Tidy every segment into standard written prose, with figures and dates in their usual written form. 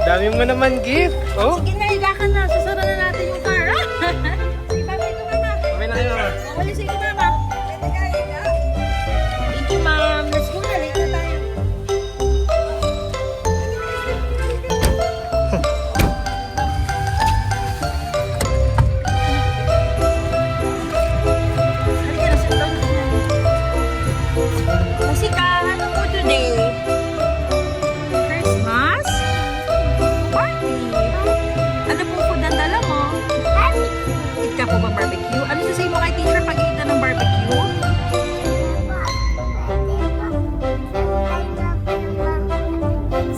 Dami mo naman gift. Oh. Sige na, higa ka na. Susura na natin yung car. Sige, babay ko, mama. Kami na kayo, mama. Okay, sige, mama. Thank you, ma'am. Let's go na. Late na tayo. Halika na, sit down na. Musika, ano po today? Christmas? Party? Ano po food ang dala mo? Eat ka po ba barbecue? Ano sasabihin mo kay teacher pag eat ka ng barbecue?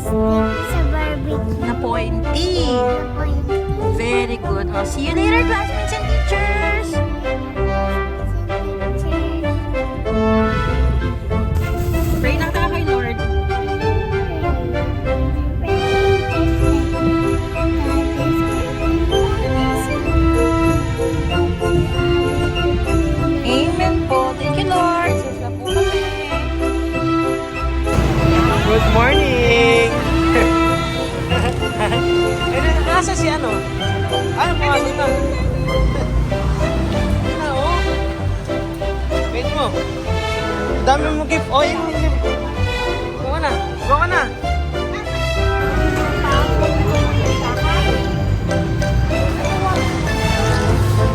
Sa barbecue. Na pointy. Very good. Oh, see you later, classmates and teachers. Pray na tayo kay Lord. Amen po. Thank you, Lord. Sasa po kami. Good morning! Nasa si ano? Ano pumasok na? Ano, oh? Wait mo. Dami mo gift. Oh, yun. Go ka na. Go ka na.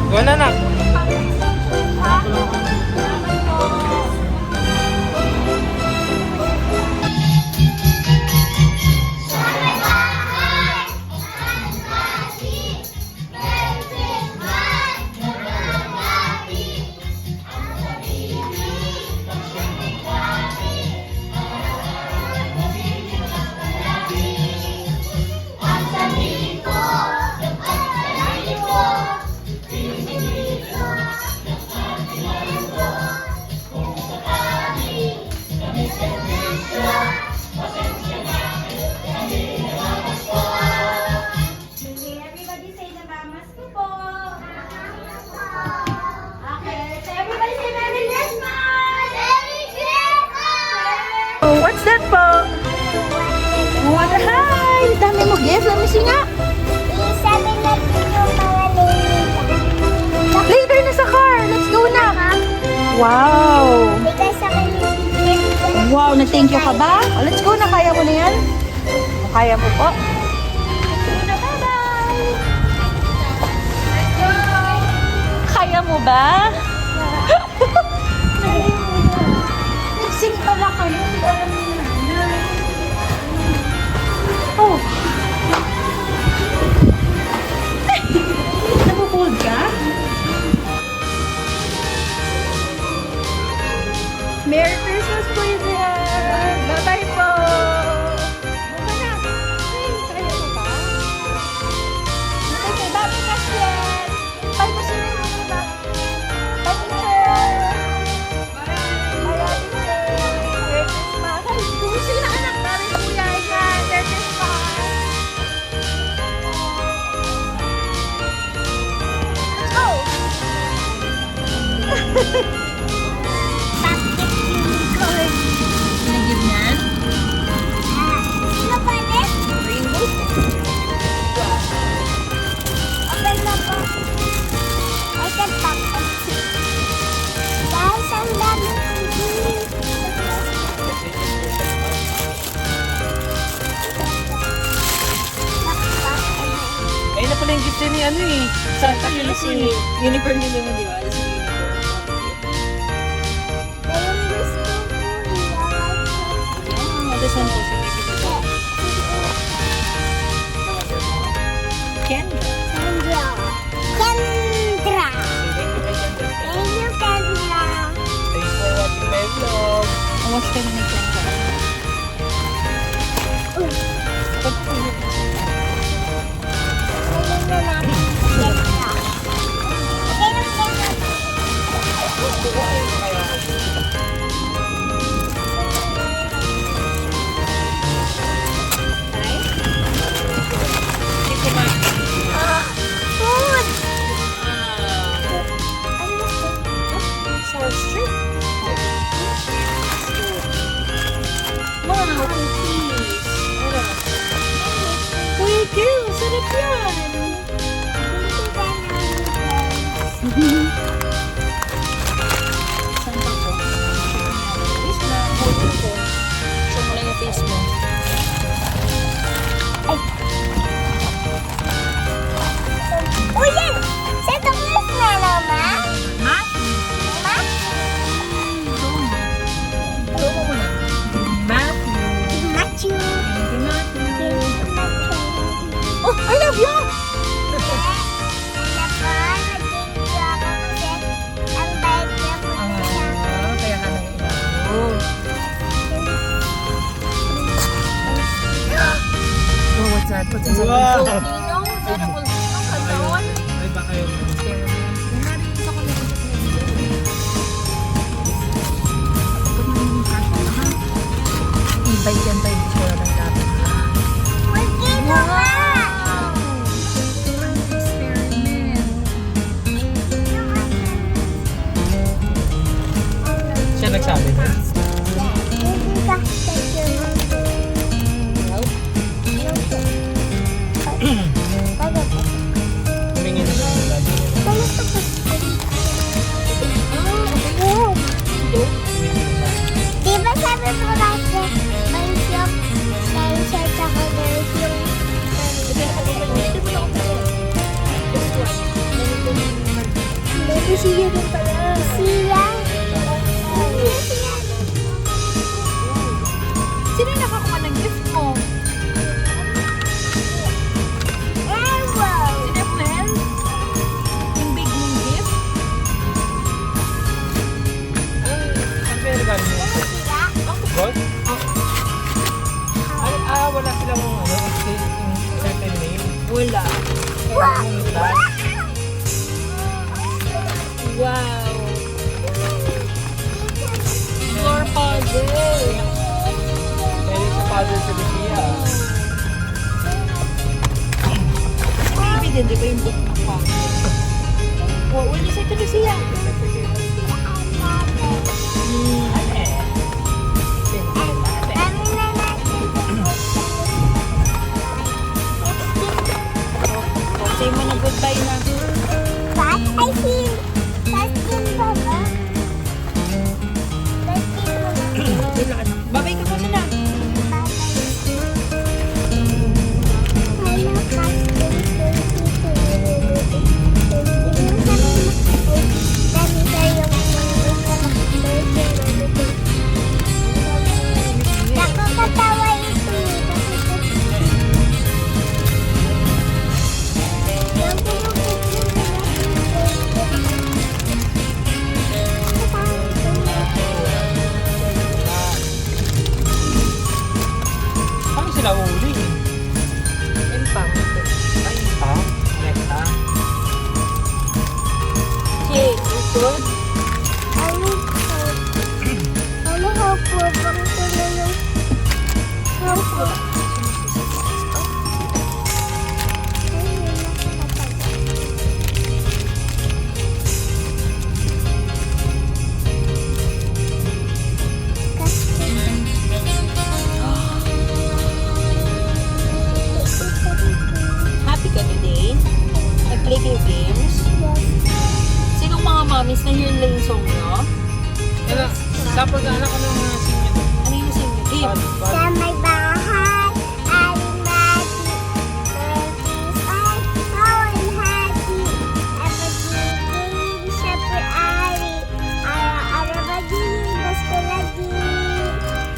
Go na, nak. Everybody say namamas ko po. Okay, so everybody say Merry Christmas! Merry Christmas! Oh, what's that po? What? Hi! Dami mo gift. Let me see nga. Sabi natin yung mga lilita. Later na sa car. Let's go na. Wow! Because sa kanila Wow, nag-thank you ka ba? Oh, let's go na. Kaya mo na yan? O, kaya mo po? Bye-bye! Kaya mo ba? Sing pala kayo. Oh. Nabubold ka? Merry Christmas po yun. Bye-bye po. Baba na. Hey, kaya mo ba? Okay, bye-bye na siya. Bye po sila mo ba? Bye teacher. Bye teacher. Merry Christmas. Ay, gusto na anak. Bye kuya. Ayan. Merry Christmas. Let's go. Pinag-give niyan? Sino pa rin? Rainbow. Okay na po. I can pack it. Guys, ang dami kong gift. Ayun na pala yung gift ni ano eh. Santa Claus eh. Unicorn din naman, di ba? Alas yung unicorn. Ayun, gusto ko Ah, this one po si Baby Diba? Kendra. Kendra. Kendra. Thank you, Kendra. Thanks for watching my vlog. Watch ka na ni Kendra. Ayun na natin. Kendra. Okay na, Kendra. cake yun. Saan pa po? Face na. Hold ko. Show mo lang yung face mo. Oh, yan! Santa Claus na naman! Ma? Ma? Show mo muna. Matthew. Matthew! Matthew. Oh, I love you! Kaya ka nang oh, what's that? What's that? Wow. Volcano? Is that a volcano? Kataon? Ay, baka yun. Narinig ako na ibay yan tayo dito ng dapat. Experiment. Siya nagsabi. Tumingin na siya ng lagi. Diba sabi mo kasi may siyok, may shirt ako, there's yung siya din pala. Siya? Sino yung nakakuha ng gift mo? Wow! Si Neflel? Yung big mong gift? Ang pera galing mo. Siya? God? Ay, wala silang certain name. Wala. Wow! Wow. Floor puzzle. Dahil sa puzzle sa Lucia. Maybe din, di ba yung book mo pa? Oh, when you say to Lucia? Say mo na goodbye na. But I feel that's in Baba. That's in Wala na. Babay ka muna na. Nakakatawa ito. Paano sila uli? Empang. Ha? Next na? Okay, you good? Ano hapo? Parang ko na yung hapo. Happy ka today? Nag-play kayo games? Sinong mga mommies na hear lang yung song nyo? Kaya, sapag na anak ko ng mga senior. Ano yung sing nyo? Game? Sa may bahay, aling mati. Ay, bawal hati. Abagiging sa pag-ari. Ara magiging gusto lagi.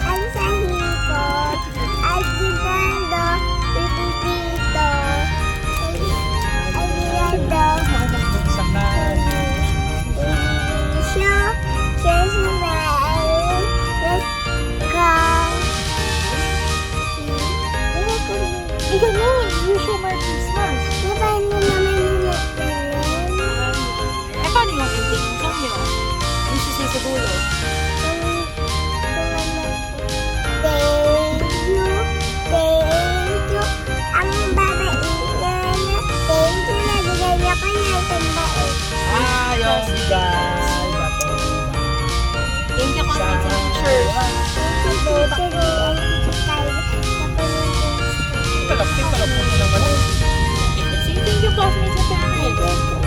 Ang sahikot, ay gitando, pipipito. Ay gitando. Sakal. Show, kiss me, let's go. Ikaw nun! You show Merry Christmas! Diba yun naman yung Eh, paano yung ending ng song nyo? Yung sisi sa dulo? Thank you. Ang babainan na. Thank you na bigay niya ko na itong bait. Ah, yung guys. Bato. Thank you, Constance and Teacher. Thank you, teacher. And teacher tayo. Kapag Talapin mo naman. Thank you po, Miss Ate.